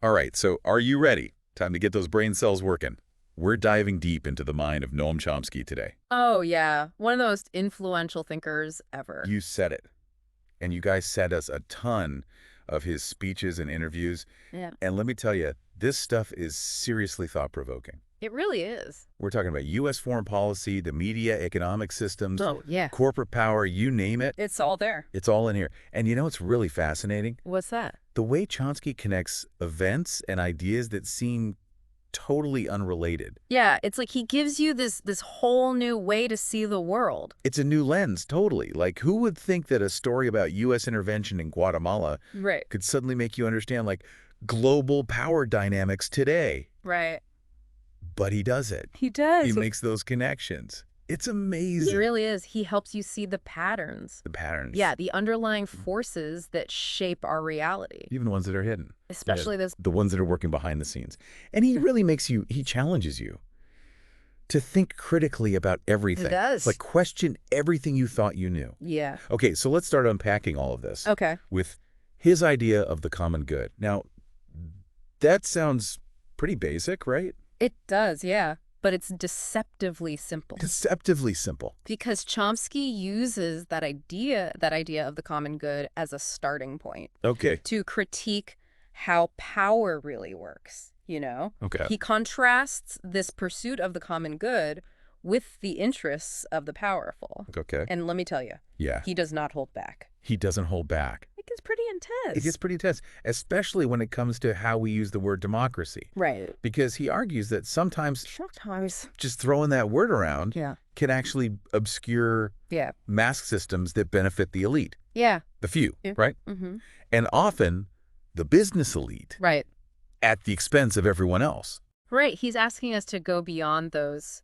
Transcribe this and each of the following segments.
All right, so are you ready? Time to get those brain cells working. We're diving deep into the mind of Noam Chomsky today. Oh, yeah. One of the most influential thinkers ever. You said it. And you guys sent us a ton of his speeches and interviews. Yeah. And let me tell you, this stuff is seriously thought-provoking. It really is. We're talking about U.S. foreign policy, the media, economic systems, Oh, yeah. corporate power, you name it. It's all there. It's all in here. And you know what's really fascinating? What's that? The way Chomsky connects events and ideas that seem totally unrelated. Yeah, it's like he gives you this whole new way to see the world. It's a new lens, totally. Like, who would think that a story about U.S. intervention in Guatemala Right. could suddenly make you understand, like, global power dynamics today? Right. But he does it. He does. He makes those connections. It's He amazing. really is. He helps you see the patterns. The patterns. Yeah, the underlying forces that shape our reality. Even the ones that are hidden. Especially those. The ones that are working behind the scenes. And he really he challenges you to think critically about everything. He does. Like, question everything you thought you knew. Yeah. Okay, so let's start unpacking all of this. Okay. With his idea of the common good. Now, that sounds pretty basic, right? It does, yeah. But it's deceptively simple. Deceptively simple. Because Chomsky uses that idea of the common good as a starting point Okay. to critique how power really works, Okay. He contrasts this pursuit of the common good with the interests of the powerful. Okay. And let me tell you, Yeah. he does not hold back. He doesn't hold back. It gets pretty intense. It gets pretty intense, especially when it comes to how we use the word democracy. Right. Because he argues that sometimes Sometimes. just throwing that word around Yeah. can actually obscure Yeah. mask systems that benefit the elite, Yeah. the few, Yeah. right? Mm-hmm. And often the business elite Right. at the expense of everyone else. Right. He's asking us to go beyond those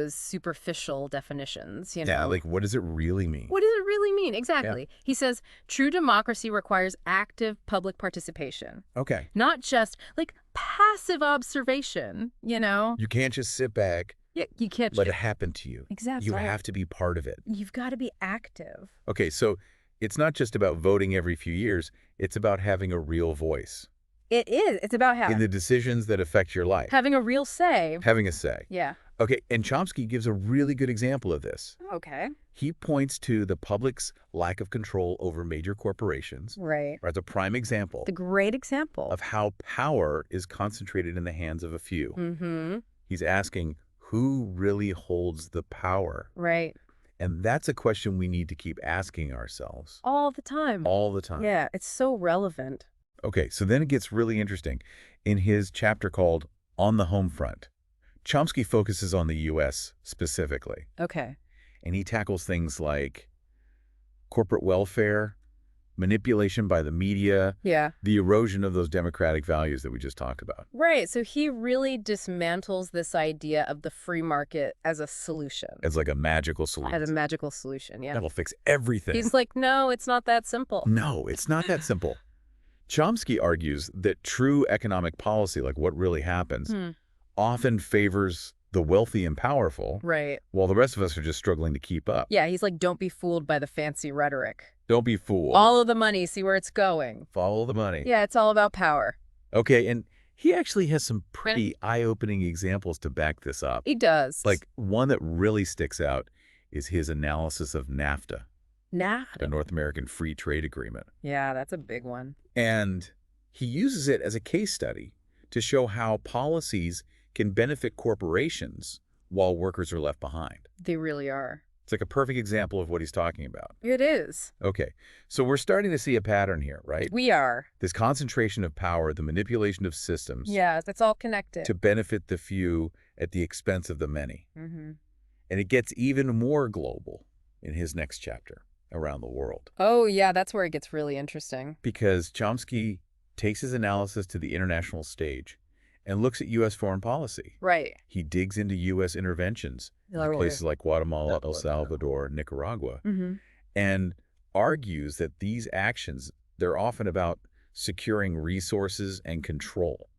superficial definitions, Yeah, like, what does it really mean? What does it really mean? Exactly. Yeah. He says, true democracy requires active public participation. Okay. Not just, like, passive observation, You can't just sit back, Yeah, you can't. let it happen to you. Exactly. You have to be part of it. You've got to be active. Okay, so it's not just about voting every few years. It's about having a real voice. It is. It's about In the decisions that affect your life. having a real say. Having a say. Yeah. Okay, and Chomsky gives a really good example of this. Okay. He points to the public's lack of control over major corporations. Right. As a prime example The great example. of how power is concentrated in the hands of a few. Mm-hmm. He's asking, who really holds the power? Right. And that's a question we need to keep asking ourselves. All the time. All the time. Yeah, it's so relevant. Okay, so then it gets really interesting. In his chapter called On the Home Front, Chomsky focuses on the U.S. specifically. Okay. And he tackles things like corporate welfare, manipulation by the media, Yeah. the erosion of those democratic values that we just talked about. Right. So he really dismantles this idea of the free market as a solution. As like a magical solution. As a magical solution, yeah. That'll fix everything. He's like, no, it's not that simple. No, it's not that simple. Chomsky argues that true economic policy, like what really happens, often favors the wealthy and powerful, Right. while the rest of us are just struggling to keep up. Yeah, he's like, don't be fooled by the fancy rhetoric. Don't be fooled. Follow the money, see where it's going. Follow the money. Yeah, it's all about power. Okay, and he actually has some pretty eye-opening examples to back this up. He does. Like, one that really sticks out is his analysis of NAFTA, the North American Free Trade Agreement. Yeah, that's a big one. And he uses it as a case study to show how policies can benefit corporations while workers are left behind. They really are. It's like a perfect example of what he's talking about. It is. Okay, so we're starting to see a pattern here, right? We are. This concentration of power, the manipulation of systems. Yeah, that's all connected. To benefit the few at the expense of the many. Mm-hmm. And it gets even more global in his next chapter, around the world. Oh, yeah, that's where it gets really interesting. Because Chomsky takes his analysis to the international stage and looks at U.S. foreign policy. Right. He digs into U.S. interventions in places like Guatemala, El Salvador, Nicaragua, and argues that these actions, they're often about securing resources and control,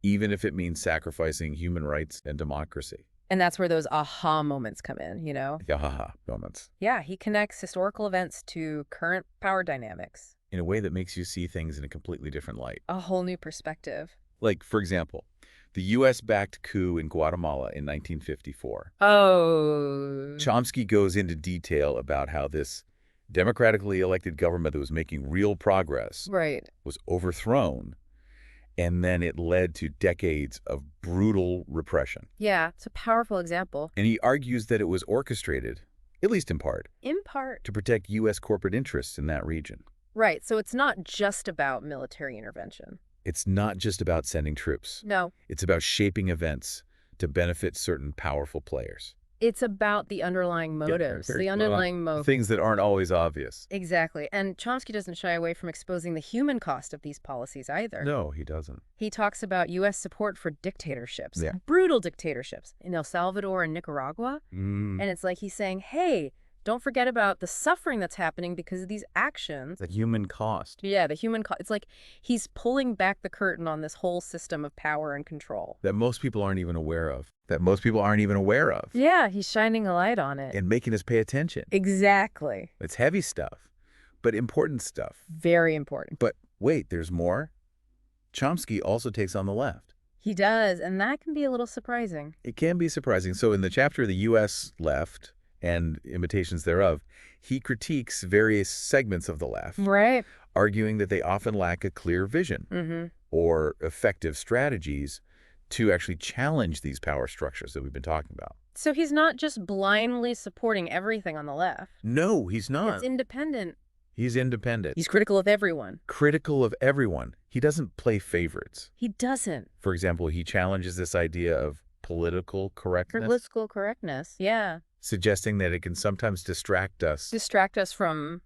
even if it means sacrificing human rights and democracy. And that's where those aha moments come in, Yahaha moments. Yeah, he connects historical events to current power dynamics. in a way that makes you see things in a completely different light. A whole new perspective. Like, for example, the U.S.-backed coup in Guatemala in 1954. Oh. Chomsky goes into detail about how this democratically elected government that was making real progress Right. was overthrown, and then it led to decades of brutal repression. Yeah, it's a powerful example. And he argues that it was orchestrated, at least in part, In part. to protect U.S. corporate interests in that region. Right, so it's not just about military intervention. It's not just about sending troops. No. It's about shaping events to benefit certain powerful players. It's about the underlying motives, very the underlying motives. Things that aren't always obvious. Exactly. And Chomsky doesn't shy away from exposing the human cost of these policies either. No, he doesn't. He talks about U.S. support for dictatorships, Yeah. brutal dictatorships in El Salvador and Nicaragua. And it's like he's saying, hey, don't forget about the suffering that's happening because of these actions. The human cost. Yeah, the human cost. It's like he's pulling back the curtain on this whole system of power and control. That most people aren't even aware of. Yeah, he's shining a light on it. And making us pay attention. Exactly. It's heavy stuff, but important stuff. Very important. But wait, there's more. Chomsky also takes on the left. He does, and that can be a little surprising. It can be surprising. So in the chapter, The U.S. Left and Imitations Thereof, he critiques various segments of the left, Right. arguing that they often lack a clear vision or effective strategies to actually challenge these power structures that we've been talking about. So he's not just blindly supporting everything on the left. No, he's not. It's independent. He's independent. He's critical of everyone. Critical of everyone. He doesn't play favorites. He doesn't. For example, he challenges this idea of political correctness, Political correctness. Yeah. suggesting that it can sometimes distract us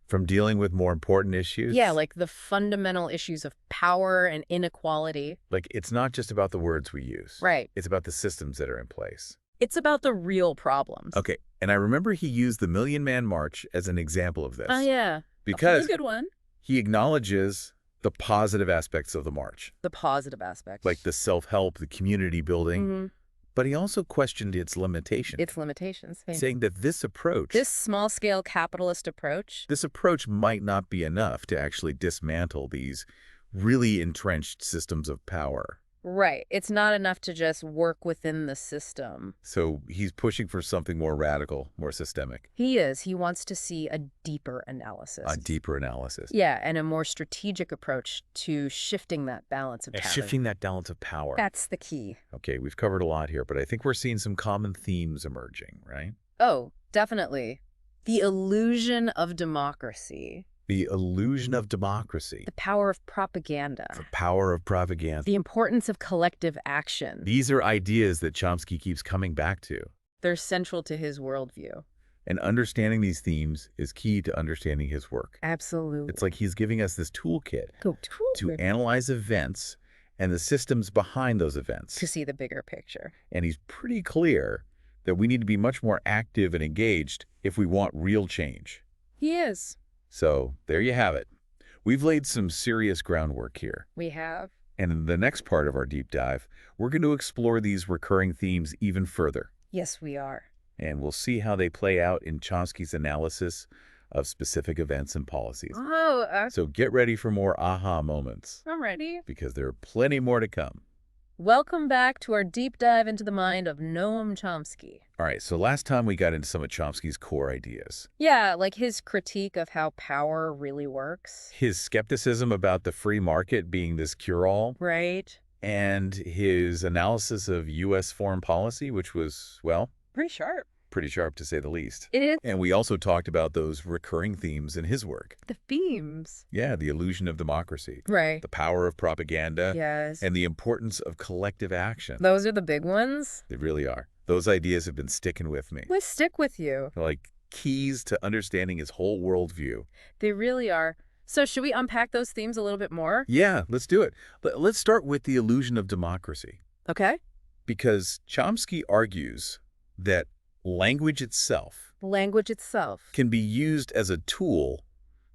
From dealing with more important issues. yeah, like the fundamental issues of power and inequality. Like, it's not just about the words we use. Right. It's about the systems that are in place. It's about the real problems. Okay, and I remember he used the Million Man March as an example of this. Oh, yeah. Because That's a good one. he acknowledges the positive aspects of the march, The positive aspects. like the self-help, the community building, but he also questioned its limitations. its limitations. Saying that this approach, This small-scale capitalist approach. this approach might not be enough to actually dismantle these really entrenched systems of power. Right. It's not enough to just work within the system. So he's pushing for something more radical, more systemic. He is. He wants to see a deeper analysis. A deeper analysis. Yeah, and a more strategic approach to shifting that balance of power. Shifting that balance of power. That's the key. Okay, we've covered a lot here, but I think we're seeing some common themes emerging, right? Oh, definitely. The illusion of democracy. The illusion of democracy. The power of propaganda. The power of propaganda. The importance of collective action. These are ideas that Chomsky keeps coming back to. They're central to his worldview. And understanding these themes is key to understanding his work. Absolutely. It's like he's giving us this toolkit to analyze events and the systems behind those events. To see the bigger picture. And he's pretty clear that we need to be much more active and engaged if we want real change. He is. So there you have it. We've laid some serious groundwork here. We have. And in the next part of our deep dive, we're going to explore these recurring themes even further. Yes, we are. And we'll see how they play out in Chomsky's analysis of specific events and policies. Oh, So get ready for more aha moments, I'm ready. because there are plenty more to come. Welcome back to our deep dive into the mind of Noam Chomsky. All right, so last time we got into some of Chomsky's core ideas. Yeah, like his critique of how power really works. His skepticism about the free market being this cure-all, Right? and his analysis of U.S. foreign policy, which was, well, Pretty sharp. pretty sharp to say the least. It is. And we also talked about those recurring themes in his work. The themes. Yeah, the illusion of democracy, Right. the power of propaganda, Yes. and the importance of collective action. Those are the big ones. They really are. Those ideas have been sticking with me. They stick with you. They're like keys to understanding his whole worldview. They really are. So should we unpack those themes a little bit more? Yeah, let's do it. Let's start with the illusion of democracy. Okay. Because Chomsky argues that language itself Language itself. can be used as a tool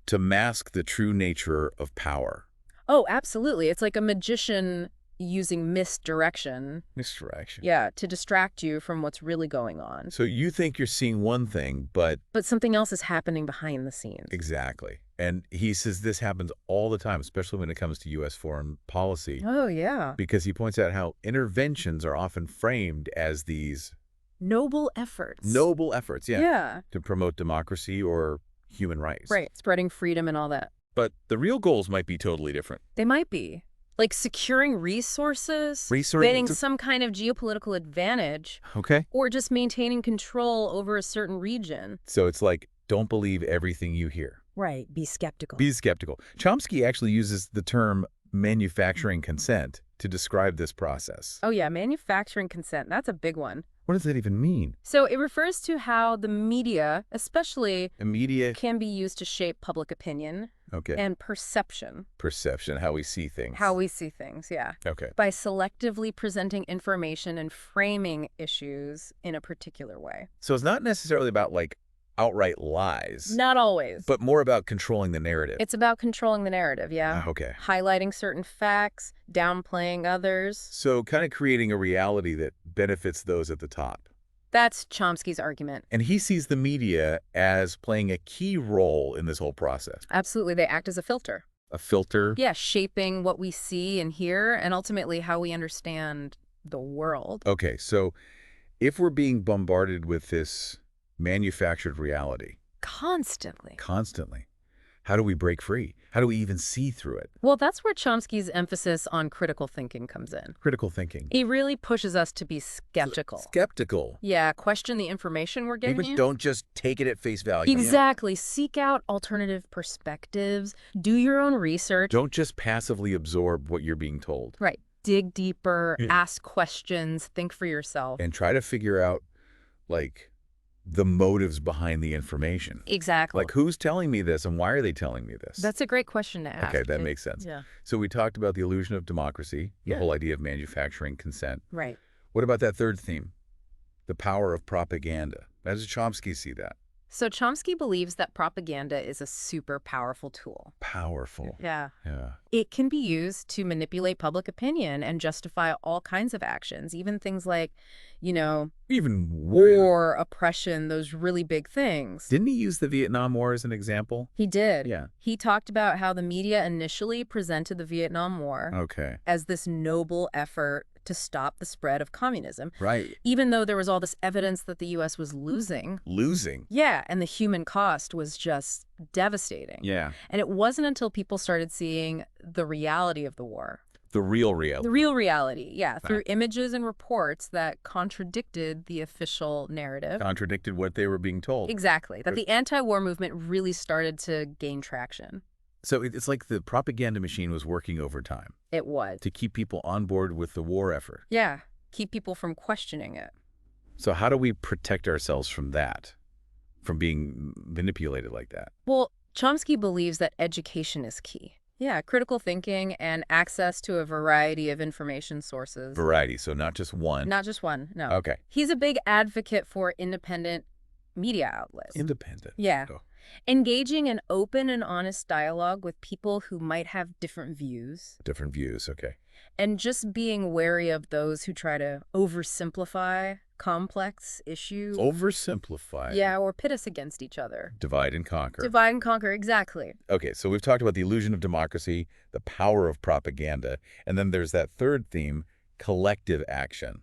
to mask the true nature of power. Oh, absolutely. It's like a magician using misdirection. Misdirection. Yeah, to distract you from what's really going on. So you think you're seeing one thing, but But something else is happening behind the scenes. exactly. And he says this happens all the time, especially when it comes to U.S. foreign policy, Oh, yeah. because he points out how interventions are often framed as these Noble efforts. noble efforts, Yeah. to promote democracy or human rights. Right. Spreading freedom and all that. But the real goals might be totally different. They might be. Like securing resources, gaining some kind of geopolitical advantage, Okay. or just maintaining control over a certain region. So it's like, don't believe everything you hear. Right. Be skeptical. Be skeptical. Chomsky actually uses the term manufacturing consent to describe this process. Oh, yeah. Manufacturing consent. That's a big one. What does that even mean? So it refers to how the media, especially, Media. can be used to shape public opinion Okay. and perception. Perception, how we see things. How we see things, yeah. Okay. By selectively presenting information and framing issues in a particular way. So it's not necessarily about, like, outright lies. Not always. But more about controlling the narrative. It's about controlling the narrative, yeah. Okay. Highlighting certain facts, downplaying others. So kind of creating a reality that benefits those at the top. That's Chomsky's argument. And he sees the media as playing a key role in this whole process. Absolutely. They act as a filter. A filter. Yeah, shaping what we see and hear and ultimately how we understand the world. Okay, so if we're being bombarded with this manufactured reality Constantly. how do we break free? How do we even see through it? Well, that's where Chomsky's emphasis on critical thinking comes in. Critical thinking. He really pushes us to be skeptical. Skeptical. Yeah, question the information we're getting. Maybe don't just take it at face value. Exactly. Seek out alternative perspectives. Do your own research. Don't just passively absorb what you're being told. Right. Dig deeper, ask questions, think for yourself. And try to figure out, like, the motives behind the information. Exactly. Like, who's telling me this and why are they telling me this? That's a great question to ask. Okay, that makes sense. Yeah. So we talked about the illusion of democracy, the whole idea of manufacturing consent. Right. What about that third theme? The power of propaganda. How does Chomsky see that? So Chomsky believes that propaganda is a super powerful tool. Powerful. Yeah. Yeah. It can be used to manipulate public opinion and justify all kinds of actions, even things like, Even war, oppression, those really big things. Didn't he use the Vietnam War as an example? He did. Yeah. He talked about how the media initially presented the Vietnam War Okay. as this noble effort to stop the spread of communism. Right. Even though there was all this evidence that the U.S. was losing. Losing. Yeah, and the human cost was just devastating. Yeah. And it wasn't until people started seeing the reality of the war. The real reality. The real reality, yeah, through images and reports that contradicted the official narrative. Contradicted what they were being told. Exactly. That the anti-war movement really started to gain traction. So it's like the propaganda machine was working overtime. It was. To keep people on board with the war effort. Yeah. Keep people from questioning it. So how do we protect ourselves from that? From being manipulated like that? Well, Chomsky believes that education is key. Yeah, critical thinking and access to a variety of information sources. Variety, so not just one. Not just one, no. Okay. He's a big advocate for independent media outlets. Independent. Yeah. Oh. Engaging in open and honest dialogue with people who might have different views. Different views, okay. And just being wary of those who try to oversimplify complex issues. Oversimplify. Yeah, or pit us against each other. Divide and conquer. Divide and conquer, exactly. Okay, so we've talked about the illusion of democracy, the power of propaganda, and then there's that third theme, collective action.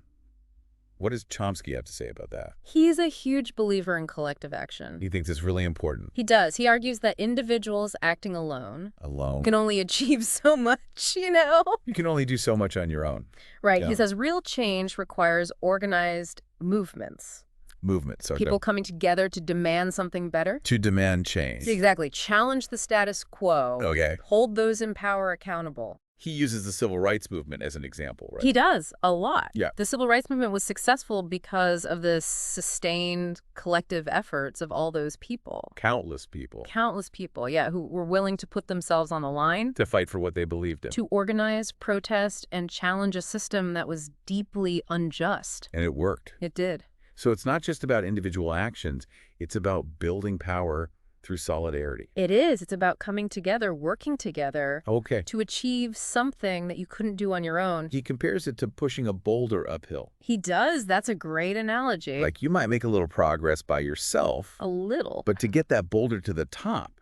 What does Chomsky have to say about that? He's a huge believer in collective action. He thinks it's really important. He does. He argues that individuals acting alone Alone. can only achieve so much, You can only do so much on your own. Right. Yeah. He says real change requires organized movements. Movement. So People coming together to demand something better. to demand change. Exactly. Challenge the status quo. Okay. Hold those in power accountable. He uses the civil rights movement as an example, right? He does, a lot. Yeah. The civil rights movement was successful because of the sustained collective efforts of all those people. Countless people. Countless people, yeah, who were willing to put themselves on the line. To fight for what they believed in. To organize, protest, and challenge a system that was deeply unjust. And it worked. It did. So it's not just about individual actions. It's about building power through solidarity. It is. It's about coming together, working together. Okay. To achieve something that you couldn't do on your own. He compares it to pushing a boulder uphill. He does. That's a great analogy. Like, you might make a little progress by yourself. A little. But to get that boulder to the top,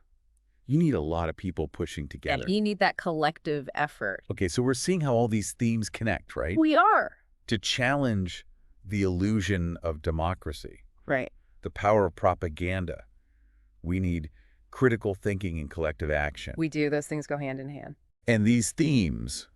You need a lot of people pushing together. And you need that collective effort. Okay, so we're seeing how all these themes connect, right? We are. To challenge the illusion of democracy, Right. the power of propaganda, we need critical thinking and collective action. We do. Those things go hand in hand. And these themes,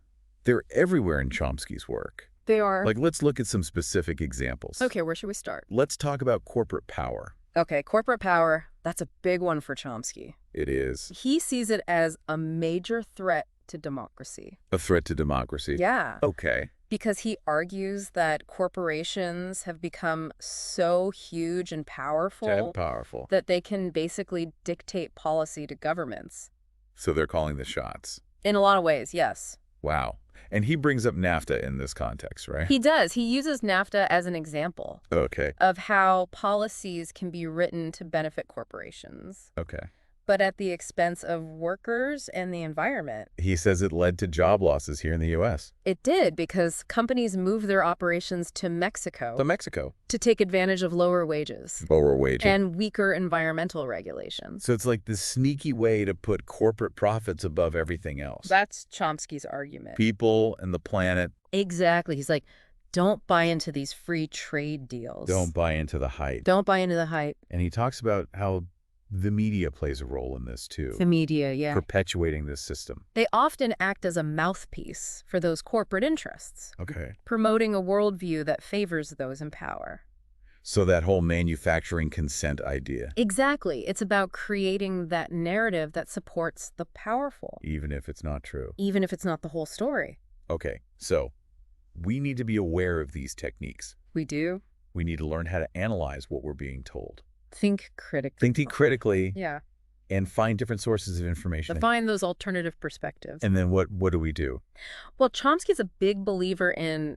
they're everywhere in Chomsky's work. They are. Like, let's look at some specific examples. Okay, where should we start? Let's talk about corporate power. Okay, corporate power, that's a big one for Chomsky. It is. He sees it as a major threat to democracy. A threat to democracy? Yeah. Okay. Because he argues that corporations have become so huge and powerful that they can basically dictate policy to governments. So they're calling the shots. In a lot of ways, yes. Wow. And he brings up NAFTA in this context, right? He does. He uses NAFTA as an example of how policies can be written to benefit corporations. Okay. But at the expense of workers and the environment. He says it led to job losses here in the U.S. It did, because companies moved their operations to Mexico. To take advantage of lower wages. And weaker environmental regulations. So it's like this sneaky way to put corporate profits above everything else. That's Chomsky's argument. People and the planet. Exactly. He's like, don't buy into these free trade deals. Don't buy into the hype. Don't buy into the hype. And he talks about how the media plays a role in this, too. The media, yeah. Perpetuating this system. They often act as a mouthpiece for those corporate interests. Okay. Promoting a worldview that favors those in power. So that whole manufacturing consent idea. Exactly. It's about creating that narrative that supports the powerful. Even if it's not true. Even if it's not the whole story. Okay, so we need to be aware of these techniques. We do. We need to learn how to analyze what we're being told. Think critically. Think critically. Yeah. And find different sources of information. To find those alternative perspectives. And then what do we do? Well, Chomsky's a big believer in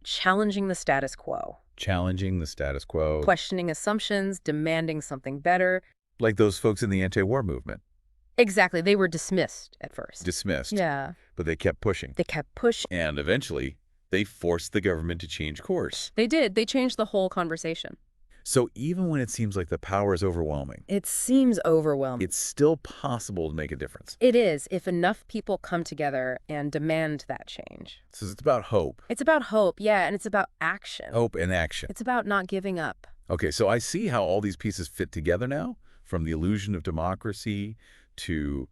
challenging the status quo. Challenging the status quo. Questioning assumptions, demanding something better. Like those folks in the anti-war movement. Exactly. They were dismissed at first. Dismissed. Yeah. But they kept pushing. They kept pushing. And eventually, they forced the government to change course. They did. They changed the whole conversation. So even when it seems like the power is overwhelming. It seems overwhelming. It's still possible to make a difference. It is, if enough people come together and demand that change. So it's about hope. It's about hope, yeah, and it's about action. Hope and action. It's about not giving up. Okay, so I see how all these pieces fit together now, from the illusion of democracy to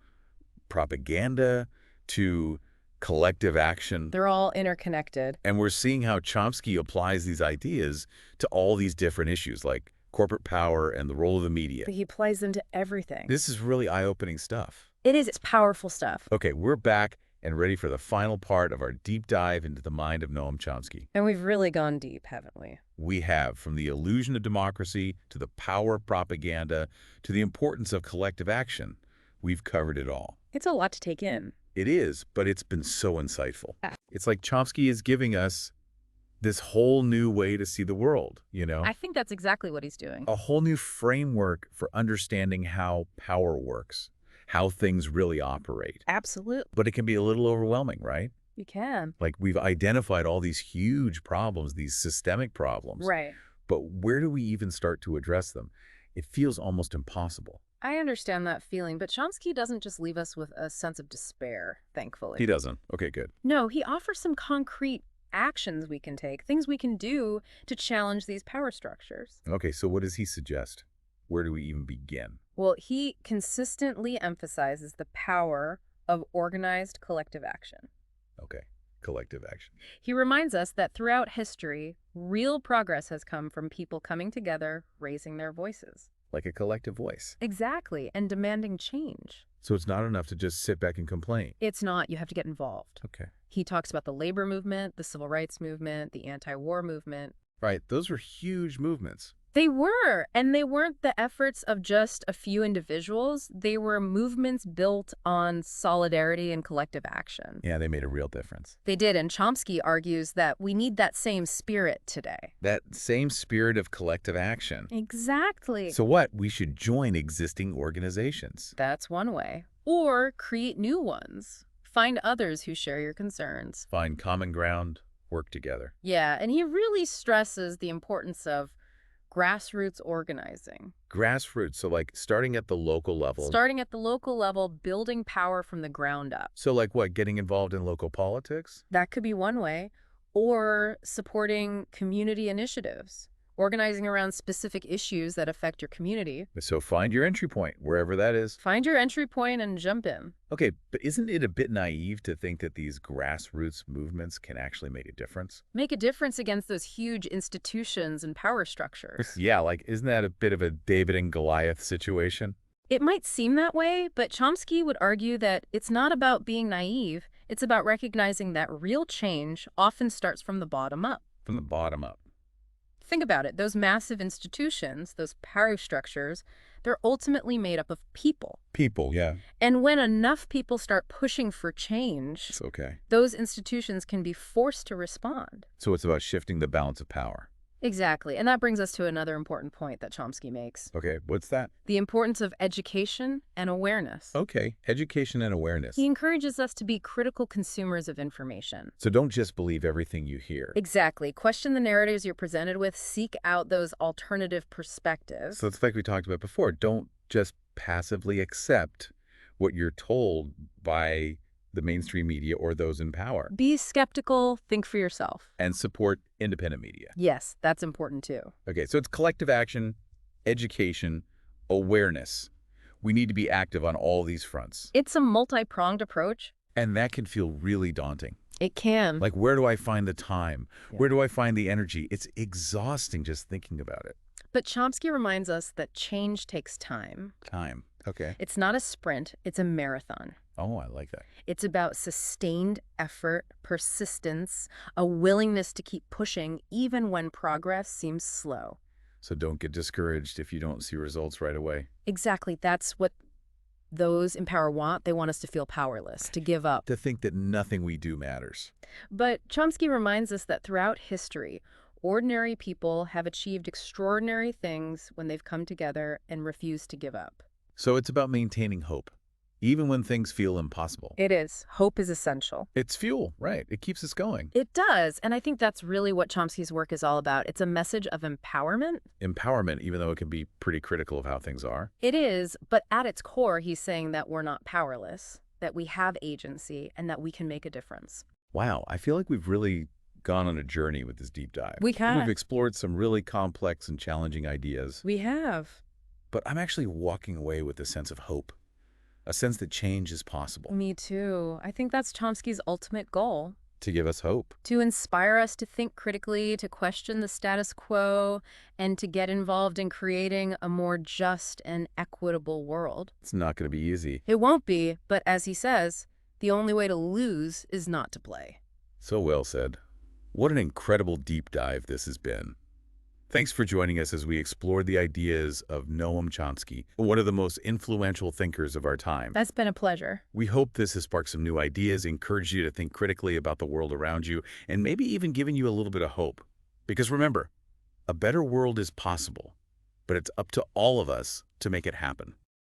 propaganda to collective action. They're all interconnected. And we're seeing how Chomsky applies these ideas to all these different issues, like corporate power and the role of the media. But he applies them to everything. This is really eye-opening stuff. It is. It's powerful stuff. Okay, we're back and ready for the final part of our deep dive into the mind of Noam Chomsky. And we've really gone deep, haven't we? We have, from the illusion of democracy to the power of propaganda to the importance of collective action. We've covered it all. It's a lot to take in. It is, but it's been so insightful. It's like Chomsky is giving us this whole new way to see the world, you know? I think that's exactly what he's doing. A whole new framework for understanding how power works, how things really operate. Absolutely. But it can be a little overwhelming, right? You can. Like, we've identified all these huge problems, these systemic problems. Right. But where do we even start to address them? It feels almost impossible. I understand that feeling, but Chomsky doesn't just leave us with a sense of despair, thankfully. He doesn't. Okay, good. No, he offers some concrete actions we can take, things we can do to challenge these power structures. Okay, so what does he suggest? Where do we even begin? Well, he consistently emphasizes the power of organized collective action. Okay, collective action. He reminds us that throughout history, real progress has come from people coming together, raising their voices. Like a collective voice. Exactly, and demanding change. So it's not enough to just sit back and complain. It's not. You have to get involved. Okay. He talks about the labor movement, the civil rights movement, the anti-war movement. Right, those were huge movements. They were, and they weren't the efforts of just a few individuals. They were movements built on solidarity and collective action. Yeah, they made a real difference. They did, and Chomsky argues that we need that same spirit today. That same spirit of collective action. Exactly. So what? We should join existing organizations. That's one way. Or create new ones. Find others who share your concerns. Find common ground, work together. Yeah, and he really stresses the importance of Grassroots organizing. Grassroots, so like starting at the local level. Starting at the local level, building power from the ground up. So like what, getting involved in local politics? That could be one way. Or supporting community initiatives. Organizing around specific issues that affect your community. So find your entry point, wherever that is. Find your entry point and jump in. Okay, but isn't it a bit naive to think that these grassroots movements can actually make a difference? Make a difference against those huge institutions and power structures. Yeah, like isn't that a bit of a David and Goliath situation? It might seem that way, but Chomsky would argue that it's not about being naive. It's about recognizing that real change often starts from the bottom up. From the bottom up. Think about it. Those massive institutions, those power structures, they're ultimately made up of people. People, yeah. And when enough people start pushing for change, It's okay. those institutions can be forced to respond. So it's about shifting the balance of power. Exactly. And that brings us to another important point that Chomsky makes. Okay, what's that? The importance of education and awareness. Okay, education and awareness. He encourages us to be critical consumers of information. So don't just believe everything you hear. Exactly. Question the narratives you're presented with. Seek out those alternative perspectives. So it's like we talked about before. Don't just passively accept what you're told by the mainstream media or those in power. Be skeptical. Think for yourself. And support independent media. Yes, that's important too. Okay, so it's collective action, education, awareness. We need to be active on all these fronts. It's a multi-pronged approach. And that can feel really daunting. It can. Like, where do I find the time? Yeah. Where do I find the energy? It's exhausting just thinking about it. But Chomsky reminds us that change takes time. Time. Okay. It's not a sprint, it's a marathon. Oh, I like that. It's about sustained effort, persistence, a willingness to keep pushing even when progress seems slow. So don't get discouraged if you don't see results right away. Exactly. That's what those in power want. They want us to feel powerless, to give up. To think that nothing we do matters. But Chomsky reminds us that throughout history, ordinary people have achieved extraordinary things when they've come together and refused to give up. So it's about maintaining hope, even when things feel impossible. It is. Hope is essential. It's fuel, right? It keeps us going. It does. And I think that's really what Chomsky's work is all about. It's a message of empowerment. Empowerment, even though it can be pretty critical of how things are. It is. But at its core, he's saying that we're not powerless, that we have agency, and that we can make a difference. Wow, I feel like we've really gone on a journey with this deep dive. We have. We've explored some really complex and challenging ideas. We have. But I'm actually walking away with a sense of hope, a sense that change is possible. Me too. I think that's Chomsky's ultimate goal. To give us hope. To inspire us to think critically, to question the status quo, and to get involved in creating a more just and equitable world. It's not going to be easy. It won't be, but as he says, the only way to lose is not to play. So well said. What an incredible deep dive this has been. Thanks for joining us as we explored the ideas of Noam Chomsky, one of the most influential thinkers of our time. That's been a pleasure. We hope this has sparked some new ideas, encouraged you to think critically about the world around you, and maybe even given you a little bit of hope. Because remember, a better world is possible, but it's up to all of us to make it happen.